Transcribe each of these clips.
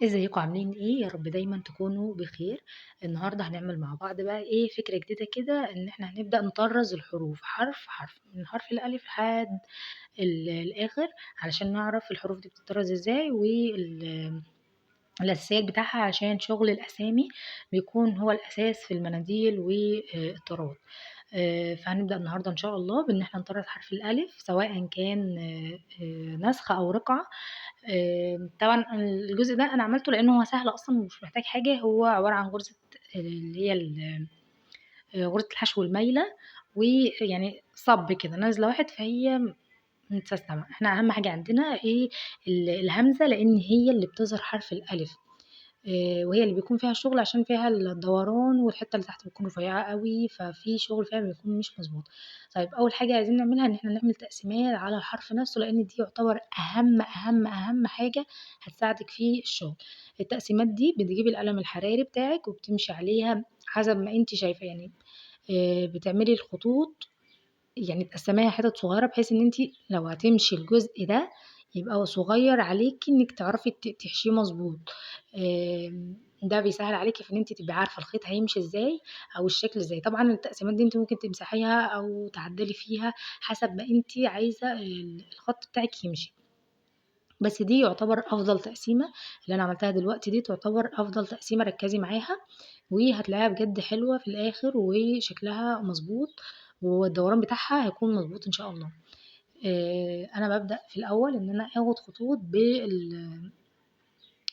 ازيكم عاملين ايه؟ يا رب دايما تكونوا بخير. النهارده هنعمل مع بعض بقى ايه فكرة جديدة كده، ان احنا هنبدأ نطرز الحروف حرف حرف من حرف الالف لحد الاخر، علشان نعرف الحروف دي بتطرز ازاي الاساسيات بتاعها، عشان شغل الاسامي بيكون هو الاساس في المناديل والطراد. فهنبدأ النهارده ان شاء الله بان احنا نطرز حرف الالف، سواء كان نسخ او رقعة. طبعا الجزء ده انا عملته لانه هو سهل اصلا ومش محتاج حاجه. هو عباره عن غرزه اللي هي غرزه الحشو المايله، ويعني صب كده نازله واحد، فهي متسستمة. احنا اهم حاجه عندنا ايه؟ الهمزه، لان هي اللي بتظهر حرف الالف، وهي اللي بيكون فيها الشغل، عشان فيها الدوران، والحته اللي تحت بتكون رفيعه قوي، ففي شغل فيها بيكون مش مظبوط. طيب اول حاجه عايزين نعملها ان احنا نعمل تقسيمات على الحرف نفسه، لان دي يعتبر اهم حاجه هتساعدك في الشغل. التقسيمات دي بتجيبي القلم الحراري بتاعك وبتمشي عليها حسب ما انت شايفه، يعني بتعملي الخطوط، يعني تقسميها حتت صغيرة، بحيث ان انتي لو هتمشي الجزء ده يبقى صغير عليكي انك تعرفي تحشيه مظبوط. ده بيسهل عليكي في ان انتي تبقي عارفة الخيط هيمشي ازاي او الشكل ازاي. طبعا التقسيمات دي انتي ممكن تمسحيها او تعدلي فيها حسب ما انتي عايزة الخط بتاعك يمشي، بس دي يعتبر افضل تقسيمة. اللي انا عملتها دلوقتي دي تعتبر افضل تقسيمة، ركزي معاها وهتلاقيها بجد حلوة في الاخر وشكلها مظبوط، والدوران بتاعها هيكون مظبوط ان شاء الله. انا ببدأ في الاول ان انا اخد خطوط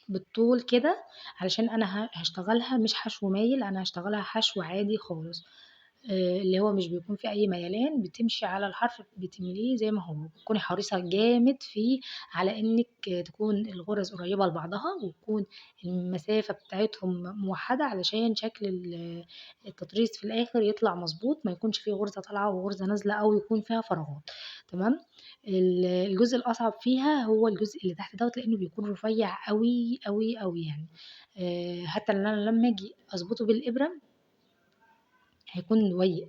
بالطول كده، علشان انا هشتغلها مش حشو مايل، انا هشتغلها حشو عادي خالص. اللي هو مش بيكون فيه اي ميلان، بتمشي على الحرف بتمليه زي ما هو، تكوني حريصة جامد فيه على انك تكون الغرز قريبة لبعضها، وتكون المسافة بتاعتهم موحدة، علشان شكل التطريز في الاخر يطلع مظبوط، ما يكونش فيه غرزة طالعة وغرزة نازلة، او يكون فيها فراغات. تمام. الجزء الأصعب فيها هو الجزء اللي تحت دوت، لأنه بيكون رفيع قوي قوي قوي يعني. حتى إن أنا لما أجي أظبطه بالإبرة هيكون ضيق.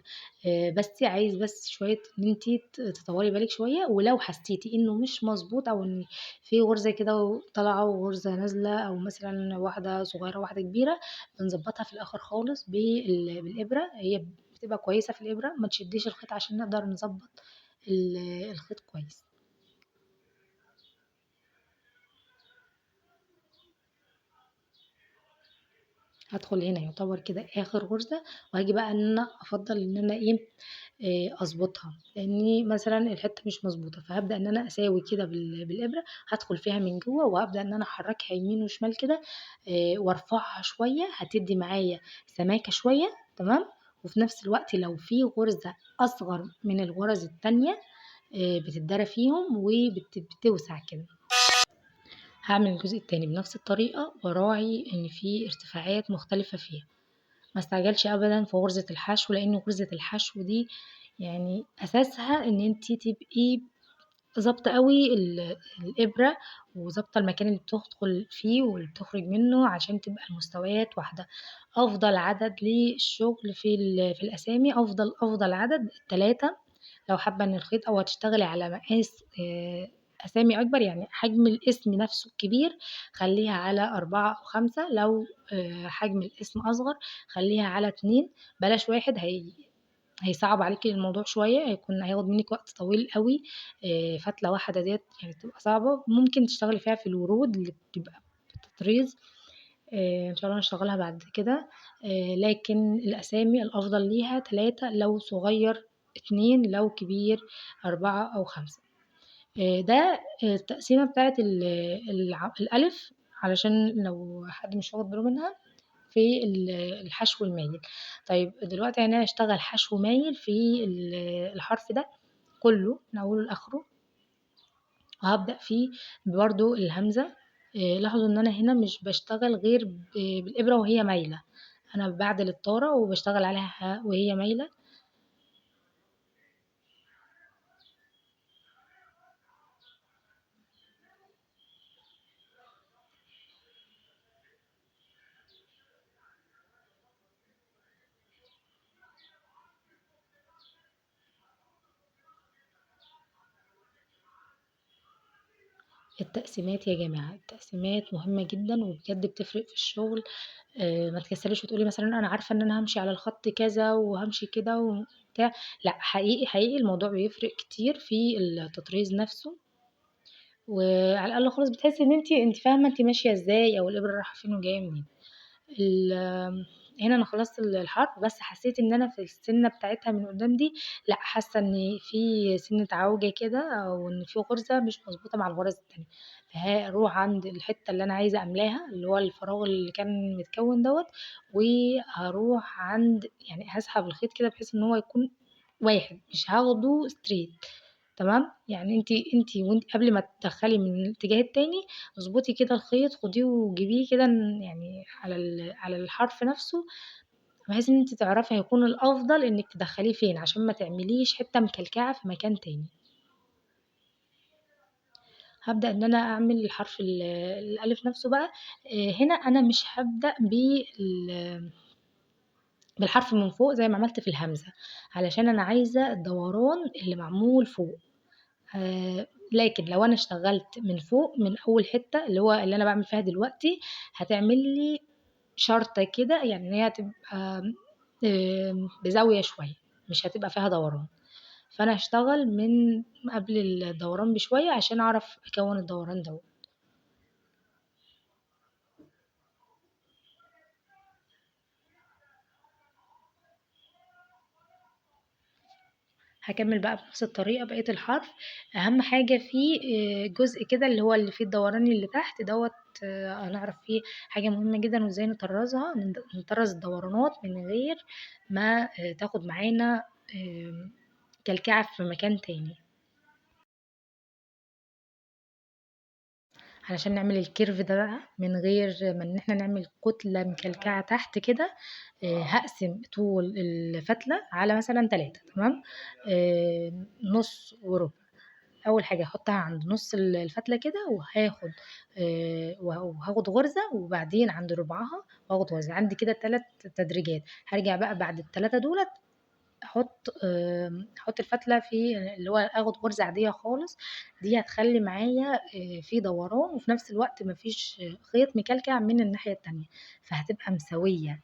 بس عايز بس شوية إن انتي تطولي بالك شوية، ولو حسيتي إنه مش مظبوط، أو إن في غرزة كده طالعة وغرزة نازلة، أو مثلا واحدة صغيرة واحدة كبيرة، بنظبطها في الآخر خالص بالإبرة. هي بتبقى كويسة في الإبرة، ما تشديش الخيط عشان نقدر نظبط الخيط كويس. هادخل هنا يعتبر كده آخر غرزة، وهاجي بقى إن أنا أفضّل إن أنا إيه، أضبطها، لإني مثلًا الحتة مش مضبوطة، فهابدأ إن أنا أساوي كده بالإبرة، هادخل فيها من جوّه، وهابدأ إن أنا أحرّكها يمين وشمال كده، وارفعها شوية، هتدّي معايا سماكة شوية. تمام. وفي نفس الوقت لو في غرزة أصغر من الغرز التانية بتتدرى فيهم بتوسع كده. هاعمل الجزء التاني بنفس الطريقة، وأراعي إن في ارتفاعات مختلفة فيها. ما استعجلش ابدا في غرزة الحشو، لان غرزة الحشو دي يعني اساسها ان انتي تبقي ظابطة قوي الابرة، وظابطة المكان اللي بتدخل فيه واللي بتخرج منه، عشان تبقى المستويات واحدة. افضل عدد للشغل في الاسامي، افضل عدد 3. لو حابة ان الخيط او هتشتغلي على مقاس اسامي اكبر، يعني حجم الاسم نفسه كبير، خليها على 4 أو 5. لو حجم الاسم اصغر خليها على 2، بلاش واحد. هيصعب عليكي الموضوع شوية، هياخد منك وقت طويل قوي. فتلة واحدة ديت يعني بتبقى صعبة، ممكن تشتغلي فيها في الورود اللي بتبقى بتطريز. ان شاء الله نشتغلها بعد كده. لكن الاسامي الافضل ليها 3 لو صغير، 2 لو كبير، 4 او 5. ده التقسيمة بتاعت الألف، علشان لو حد مش واخد باله منها في الحشو المايل. طيب دلوقتي أنا هشتغل حشو مايل في الحرف ده كله من أوله لآخره، وهبدأ فيه برضو الهمزة. لاحظوا إن أنا هنا مش بشتغل غير بالإبرة وهي مايلة، أنا بعدل الطارة وبشتغل عليها وهي مايلة. التقسيمات يا جماعة، التقسيمات مهمة جدًا وبجد بتفرق في الشغل. ما تكسّليش وتقولي مثلًا أنا عارفة إن أنا هامشي على الخط كذا وهامشي كده وبتاع، لأ حقيقي، حقيقي الموضوع بيفرق كتير في التطريز نفسه، وعلى الأقل خالص بتحسّي إن أنتِ فاهمة أنتِ ماشية إزاي أو الإبرة رايحة فين وجاية منين. ال هنا أنا خلصت الحرف، بس حسيت إن أنا في السِنّة بتاعتها من قدّام دي لأ، حاسة إن في سِنّة عوجة كده أو إن في غُرزة مش مضبوطة مع الغُرز التانية، فهاروح عند الحتّة اللي أنا عايزة أملاها، اللي هو الفراغ اللي كان متكوّن دوّة، وهاروح عند يعني هاسحب الخيط كده بحيث إن هو يكون واحد، مش هاخده straight. تمام، يعني أنتِ قبل ما تدخّلي من الاتجاه التاني اضبطي كده الخيط، خديه وجيبيه كده يعني على الحرف نفسه، بحيث إن أنتِ تعرفي هيكون الأفضل إنِّك تدخّليه فين، عشان ما تعمليش حتّة مكلكعة في مكان تاني. هابدأ إن أنا أعمل الحرف الألِف نفسه بقى. هنا أنا مش هابدأ بالحرف من فوق زي ما عملت في الهمزة، علشان أنا عايزة الدوران اللي معمول فوق. لكن لو أنا اشتغلت من فوق من أول حتّة اللي أنا باعمل فيها دلوقتي، هتعمل لي شرطة كده، يعني إن هي هتبقى بزاوية شوية، مش هتبقى فيها دوران، فأنا هاشتغل من قبل الدوران بشوية عشان أعرف أكوّن الدوران دوّة. هاكمّل بقى بنفس الطريقة بقية الحرف. أهم حاجة فيه جزء كده اللي فيه الدوران اللي تحت دوّة، هنعرف فيه حاجة مهمة جدًا وإزاي نطرّزها، نطرّز الدورانات من غير ما تاخد معانا كلكعة في مكان تاني. علشان نعمل الcurve ده بقى من غير ما إن إحنا نعمل كتلة مكلكعة تحت كده، هاقسم طول الفتلة على مثلًا 3. تمام، نُص وربع. أول حاجة هاحطها عند نُص الفتلة كده، وهاخد غرزة، وبعدين عند ربعها وآخد غرزة، عندي كده 3 تدريجات. هارجع بقى بعد ال3 دُولة أحط الفتلة في اللي هو آخد غرزة عادية خالص، دي هتخلّي معايا في دوران، وفي نفس الوقت ما فيش خيط مكلكع من الناحية التانية، فهتبقى مساوية.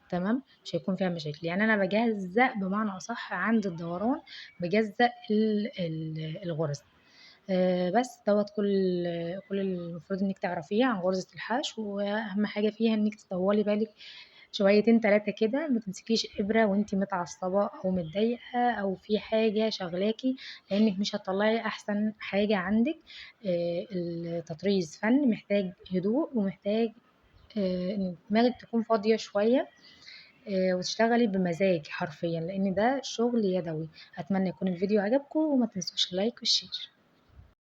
تمام، مش هيكون فيها مشاكل، يعني أنا باجزّأ بمعنى أصح عند الدوران، باجزّأ الغرز. بس دوّة كل المفروض إنِّك تعرفيه عن غرزة الحشو، وأهم حاجة فيها إنِّك تطوّلي بالِك شويتين 3 كده، ما تمسكيش إبرة وأنتِ متعصبة أو متضايقة أو في حاجة شاغلاكِ، لإنِّك مش هتطلّعي أحسن حاجة عندِك. التطريز فَن، محتاج هدوء ومحتاج إن دماغِك تكون فاضية شوية، وتشتغلي بمزاج حرفيًا، لإن ده شغل يدوي. أتمنى يكون الفيديو عجبكم، وما تنسوش اللايك والشير.